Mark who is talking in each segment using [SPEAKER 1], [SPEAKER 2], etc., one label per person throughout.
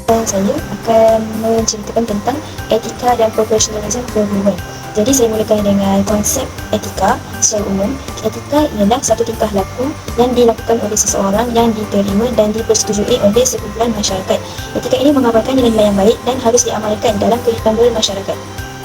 [SPEAKER 1] Saya akan menceritakan tentang etika dan profesionalisme perguruan. Jadi saya mulakan dengan konsep etika secara umum. Etika ialah satu tingkah laku yang dilakukan oleh seseorang yang diterima dan dipersetujui oleh sekumpulan masyarakat. Etika ini mengamalkan nilai-nilai yang baik dan harus diamalkan dalam kehidupan bermasyarakat.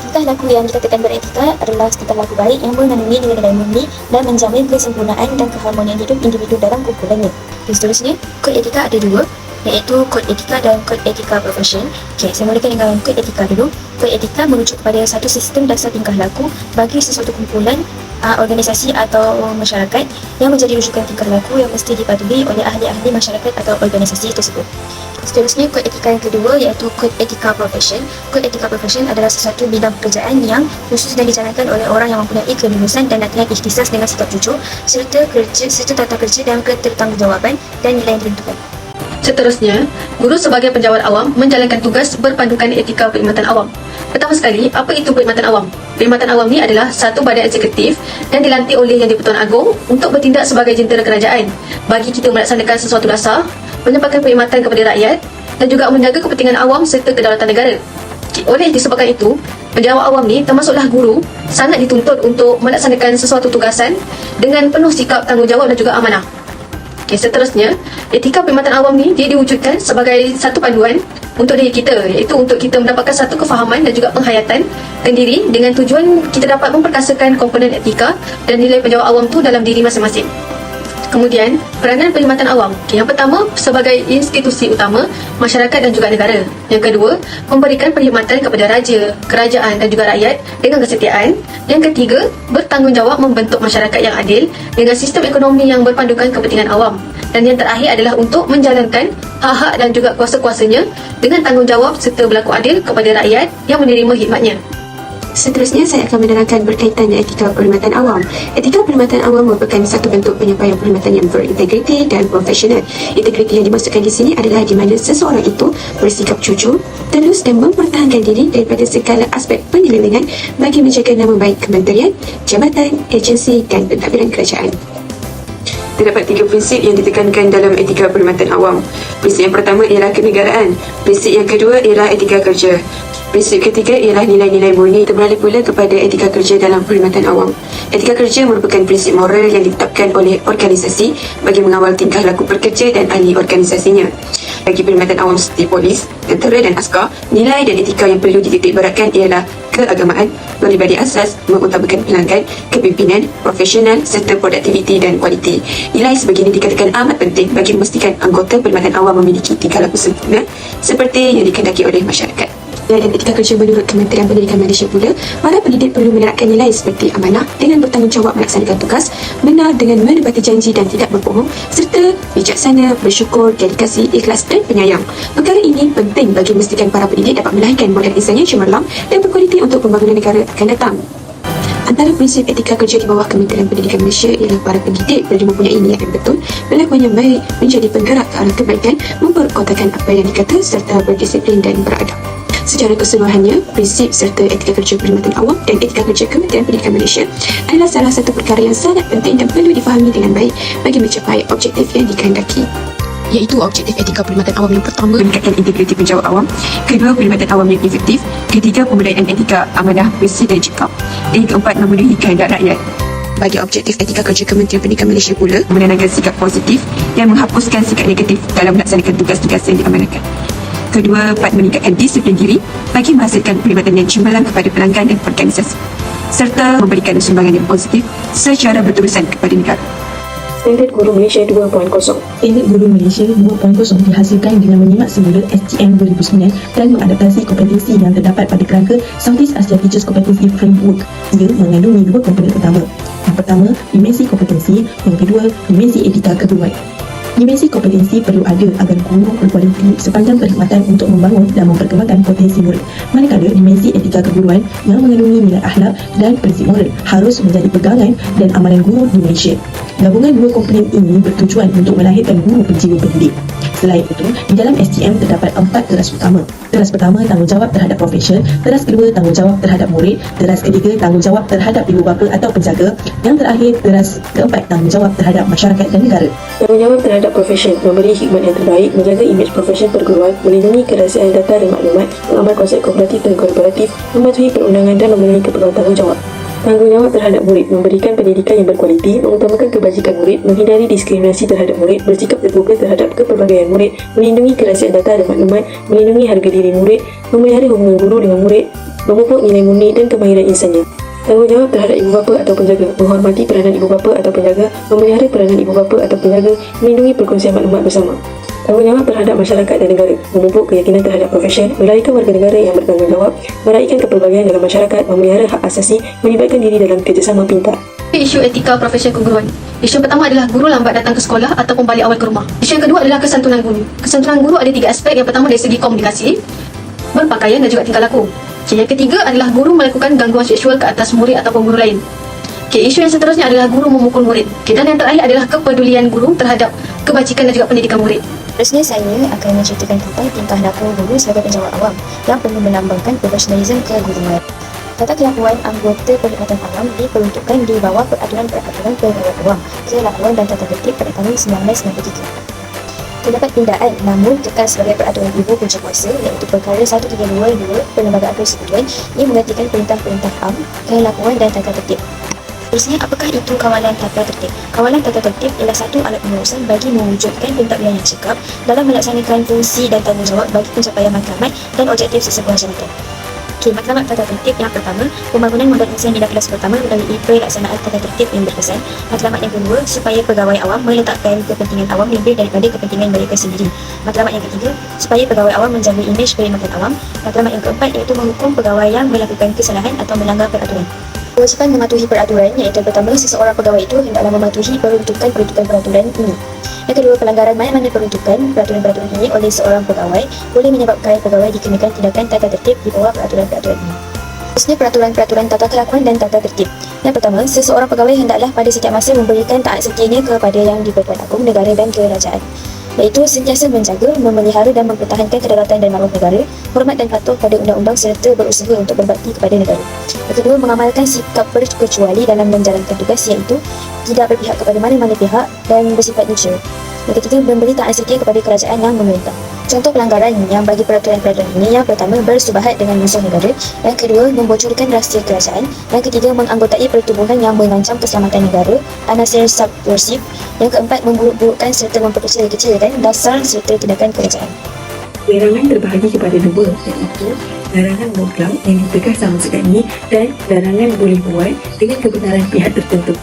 [SPEAKER 1] Tingkah laku yang dikatakan beretika adalah tingkah laku baik yang mengandungi nilai-nilai murni dan menjamin kesempurnaan dan keharmonian hidup individu dalam kumpulannya. Dan seterusnya, kod etika ada dua, iaitu kod etika dan kod etika profesion. Saya mulakan dengan kod etika dulu. Kod etika merujuk kepada satu sistem dasar tingkah laku bagi sesuatu kumpulan, organisasi atau masyarakat yang menjadi rujukan tingkah laku yang mesti dipatuhi oleh ahli-ahli masyarakat atau organisasi tersebut. Seterusnya, kod etika yang kedua iaitu kod etika profesion. Kod etika profesion adalah sesuatu bidang pekerjaan yang khusus dan dijalankan oleh orang yang mempunyai kelulusan dan latihan ikhtisas dengan sikap jujur serta tata kerja dan ketertanggungjawabban dan nilai yang ditentukan.
[SPEAKER 2] Seterusnya, guru sebagai penjawat awam menjalankan tugas berpandukan etika perkhidmatan awam. Pertama sekali, apa itu perkhidmatan awam? Perkhidmatan awam ni adalah satu badan eksekutif dan dilantik oleh Yang di-Pertuan Agong untuk bertindak sebagai jentera kerajaan bagi kita melaksanakan sesuatu dasar, menyampaikan perkhidmatan kepada rakyat dan juga menjaga kepentingan awam serta kedaulatan negara. Oleh disebabkan itu, penjawat awam ni termasuklah guru sangat dituntut untuk melaksanakan sesuatu tugasan dengan penuh sikap tanggungjawab dan juga amanah. Seterusnya, etika perkhidmatan awam ni dia diwujudkan sebagai satu panduan untuk diri kita, iaitu untuk kita mendapatkan satu kefahaman dan juga penghayatan sendiri dengan tujuan kita dapat memperkasakan komponen etika dan nilai penjawat awam tu dalam diri masing-masing. Kemudian, peranan perkhidmatan awam. Yang pertama, sebagai institusi utama masyarakat dan juga negara. Yang kedua, memberikan perkhidmatan kepada raja, kerajaan dan juga rakyat dengan kesetiaan. Yang ketiga, bertanggungjawab membentuk masyarakat yang adil dengan sistem ekonomi yang berpandukan kepentingan awam. Dan yang terakhir adalah untuk menjalankan hak-hak dan juga kuasa-kuasanya dengan tanggungjawab serta berlaku adil kepada rakyat yang menerima khidmatnya.
[SPEAKER 3] Seterusnya, saya akan menerangkan berkaitan dengan etika perkhidmatan awam. Etika perkhidmatan awam merupakan satu bentuk penyampaian perkhidmatan yang berintegriti dan profesional. Integriti yang dimaksudkan di sini adalah di mana seseorang itu bersikap jujur, telus dan mempertahankan diri daripada segala aspek penyelewengan bagi menjaga nama baik kementerian, jabatan, agensi dan pentadbiran kerajaan. Terdapat 3 prinsip yang ditekankan dalam etika perkhidmatan awam. Prinsip yang pertama ialah kenegaraan. Prinsip yang kedua ialah etika kerja. Prinsip ketiga ialah nilai-nilai murni. Kita beralih pula kepada etika kerja dalam perkhidmatan awam. Etika kerja merupakan prinsip moral yang ditetapkan oleh organisasi bagi mengawal tingkah laku pekerja dan ahli organisasinya. Bagi perkhidmatan awam seperti polis, tentera dan askar, nilai dan etika yang perlu dititikberatkan ialah keagamaan, peribadi asas, mengutamakan pelanggan, kepimpinan, profesional serta produktiviti dan kualiti. Nilai sebegini dikatakan amat penting bagi memastikan anggota perkhidmatan awam memiliki tingkah laku sempurna seperti yang dikehendaki oleh masyarakat. Dan etika kerja menurut Kementerian Pendidikan Malaysia pula, para pendidik perlu menerapkan nilai seperti amanah dengan bertanggungjawab melaksanakan tugas, benar dengan menepati janji dan tidak berbohong, serta bijaksana, bersyukur, dedikasi, ikhlas dan penyayang. Perkara ini penting bagi memastikan para pendidik dapat melahirkan model insan yang cemerlang dan berkualiti untuk pembangunan negara akan datang. Antara prinsip etika kerja di bawah Kementerian Pendidikan Malaysia ialah para pendidik perlu mempunyai niat yang betul, pengakuan yang baik, menjadi penggerak ke arah kebaikan, memperkotakan apa yang dikata serta berdisiplin dan beradab. Secara keseluruhannya, prinsip serta etika kerja perkhidmatan awam dan etika kerja Kementerian Pendidikan Malaysia adalah salah satu perkara yang sangat penting dan perlu difahami dengan baik bagi mencapai objektif yang dikehendaki. Iaitu objektif etika perkhidmatan awam yang pertama, meningkatkan integriti penjawat awam. Kedua, perkhidmatan awam yang efektif. Ketiga, pemberdayaan etika, amanah, bersih dan cekap. Dan keempat, memenuhi kehendak rakyat. Bagi objektif etika kerja Kementerian Pendidikan Malaysia pula, menanamkan sikap positif dan menghapuskan sikap negatif dalam melaksanakan tugas-tugas yang diamanahkan. Kedua, meningkatkan disiplin diri bagi menghasilkan perkhidmatan yang cemerlang kepada pelanggan dan organisasi, serta memberikan sumbangan yang positif secara berterusan kepada negara. Standard Guru Malaysia 2.0.
[SPEAKER 4] Standard Guru Malaysia 2.0 dihasilkan dengan menyimak semula STM 2009 dan mengadaptasi kompetensi yang terdapat pada kerangka Southeast Asia Teachers Competency Framework. Ia mengandungi 2 komponen utama. Yang pertama, dimensi kompetensi. Yang kedua, dimensi etika keguruan. Dimensi kompetensi perlu ada agar guru berkualiti sepanjang perkhidmatan untuk membangun dan memperkembangkan potensi murid. Manakala dimensi etika keguruan yang mengandungi nilai akhlak dan prinsip moral harus menjadi pegangan dan amalan guru di Malaysia. Gabungan dua komponen ini bertujuan untuk melahirkan guru berjiwa pendidik. Selain itu, di dalam STM terdapat 4 teras utama. Teras pertama, tanggungjawab terhadap profesyen. Teras kedua, tanggungjawab terhadap murid. Teras ketiga, tanggungjawab terhadap ibu bapa atau penjaga. Yang terakhir, teras keempat, tanggungjawab terhadap masyarakat dan negara.
[SPEAKER 3] Tanggungjawab terhadap
[SPEAKER 4] terhadap profesion, memberi khidmat yang terbaik, menjaga imej profesion perguruan, melindungi kerahsiaan data dan maklumat, mengamal konsep kooperatif dan korporatif, mematuhi perundangan dan memenuhi keperluan tanggungjawab. Tanggungjawab terhadap murid, memberikan pendidikan yang berkualiti, mengutamakan kebajikan murid, menghindari diskriminasi terhadap murid, bersikap terbuka terhadap kepelbagaian murid, melindungi kerahsiaan data dan maklumat, melindungi harga diri murid, memelihara hubungan guru dengan murid, memupuk nilai murni dan kemahiran insannya. Tanggungjawab terhadap ibu bapa atau penjaga, menghormati peranan ibu bapa atau penjaga, memelihara peranan ibu bapa atau penjaga, melindungi perkongsian maklumat bersama. Tanggungjawab terhadap masyarakat dan negara, memupuk keyakinan terhadap profesion, melahirkan warga negara yang bertanggungjawab, meraihkan kepelbagaian dalam masyarakat, memelihara hak asasi, melibatkan diri dalam kerjasama pintar.
[SPEAKER 2] Isu etika profesion keguruan. Isu yang pertama adalah guru lambat datang ke sekolah ataupun balik awal ke rumah. Isu yang kedua adalah kesantunan guru. Kesantunan guru ada 3 aspek. Yang pertama dari segi komunikasi, berpakaian dan juga tingkah laku. Yang ketiga adalah guru melakukan gangguan seksual ke atas murid ataupun guru lain. Isu yang seterusnya adalah guru memukul murid. Dan yang terakhir adalah kepedulian guru terhadap kebajikan dan juga pendidikan murid.
[SPEAKER 1] Seterusnya saya akan menceritakan tentang tingkah laku guru sebagai penjawat awam yang perlu melambangkan profesionalisme keguruan. Tata kelakuan anggota perkhidmatan awam diperuntukkan di bawah peraturan-peraturan pegawai awam, kelakuan dan tata tertib pada tahun 1993. Terdapat pindaan namun kekal sebagai peraturan ibu puncakuasa iaitu perkara 1322 Perlembagaan Persekutuan yang menggantikan perintah-perintah am, kelakuan dan tata tertib. Seterusnya, apakah itu kawalan tata tertib? Kawalan tata tertib ialah satu alat pengurusan bagi mewujudkan pentadbiran yang cekap dalam melaksanakan fungsi dan tanggungjawab bagi pencapaian matlamat dan objektif sesebuah jabatan. Matlamat tata tertib yang pertama, pembangunan modal insan di kelas pertama melalui pelaksanaan tata tertib yang berkesan. Matlamat yang kedua, supaya pegawai awam meletakkan kepentingan awam lebih daripada kepentingan mereka sendiri. Matlamat yang ketiga, supaya pegawai awam menjaga imej perkhidmatan awam. Matlamat yang keempat iaitu menghukum pegawai yang melakukan kesalahan atau melanggar peraturan. Kewajipan mematuhi peraturan iaitu pertama, seseorang pegawai itu hendaklah mematuhi peruntukan peraturan ini. Yang kedua, pelanggaran mana-mana peruntukan peraturan-peraturan ini oleh seorang pegawai boleh menyebabkan pegawai dikenakan tindakan tata tertib di bawah peraturan-peraturan ini. Seterusnya, peraturan-peraturan tata kelakuan dan tata tertib. Yang pertama, seseorang pegawai hendaklah pada setiap masa memberikan taat setianya kepada yang di-Pertuan Agong Negara dan Kerajaan, iaitu sentiasa menjaga, memelihara dan mempertahankan kedaulatan dan maruah negara, hormat dan patuh pada undang-undang serta berusaha untuk berbakti kepada negara. Yang kedua, mengamalkan sikap berkecuali dalam menjalankan tugas iaitu tidak berpihak kepada mana-mana pihak dan bersifat neutral. Yang ketiga, memberi taat setia kepada kerajaan yang memerintah. Contoh pelanggaran yang bagi peraturan-peraturan ini, yang pertama, bersubahat dengan musuh negara. Yang kedua, membocorkan rahsia kerajaan. Yang ketiga, menganggotai pertubuhan yang mengancam keselamatan negara, anasir subversif. Yang keempat, memburuk-burukkan serta memperkecil-kecilkan dasar serta tindakan kerajaan.
[SPEAKER 4] Larangan terbahagi kepada dua, iaitu larangan mutlak yang ditegas sama sekali dan larangan boleh buat dengan kebenaran pihak tertentu.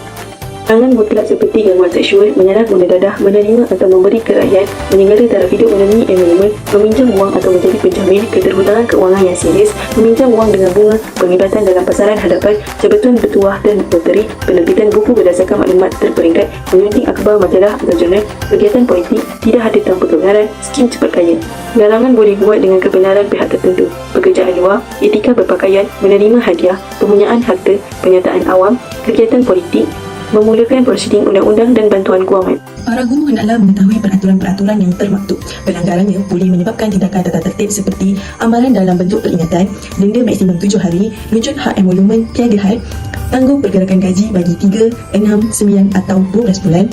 [SPEAKER 4] Larangan mutlak seperti gangguan seksual, menyalahguna dadah, menerima atau memberi kerahian, menyenggara taraf hidup melalui emolumen, meminjam wang atau menjadi penjamin, keterhutangan keuangan yang serius, meminjam wang dengan bunga, penglibatan dalam pasaran hadapan, jabatan bertuah dan loteri, penerbitan buku berdasarkan maklumat terperingkat, menyunting akhbar majalah atau jurnal, kegiatan politik, tidak hadir tanpa kebenaran, skim cepat kaya. Larangan boleh buat dengan kebenaran pihak tertentu, pekerjaan luar, etika berpakaian, menerima hadiah, pempunyaan harta, penyataan awam, kegiatan politik, memulakan prosiding undang-undang dan bantuan kewangan.
[SPEAKER 5] Para guru hendaklah mengetahui peraturan-peraturan yang termaktub. Pelanggarannya boleh menyebabkan tindakan tata tertib seperti amaran dalam bentuk peringatan, denda maksimum 7 hari, luncut hak emolumen tiada had, tangguh pergerakan gaji bagi 3, 6, 9 atau 12 bulan,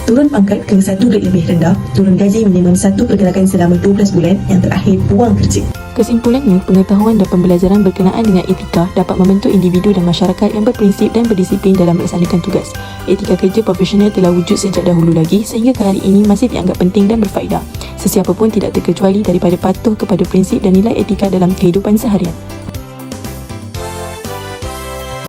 [SPEAKER 5] turun pangkat ke 1 grade lebih rendah, turun gaji minimum 1 pergerakan selama 12 bulan, yang terakhir buang kerja.
[SPEAKER 6] Kesimpulannya, pengetahuan dan pembelajaran berkenaan dengan etika dapat membentuk individu dan masyarakat yang berprinsip dan berdisiplin dalam melaksanakan tugas. Etika kerja profesional telah wujud sejak dahulu lagi sehingga ke hari ini masih dianggap penting dan berfaedah. Sesiapa pun tidak terkecuali daripada patuh kepada prinsip dan nilai etika dalam kehidupan seharian.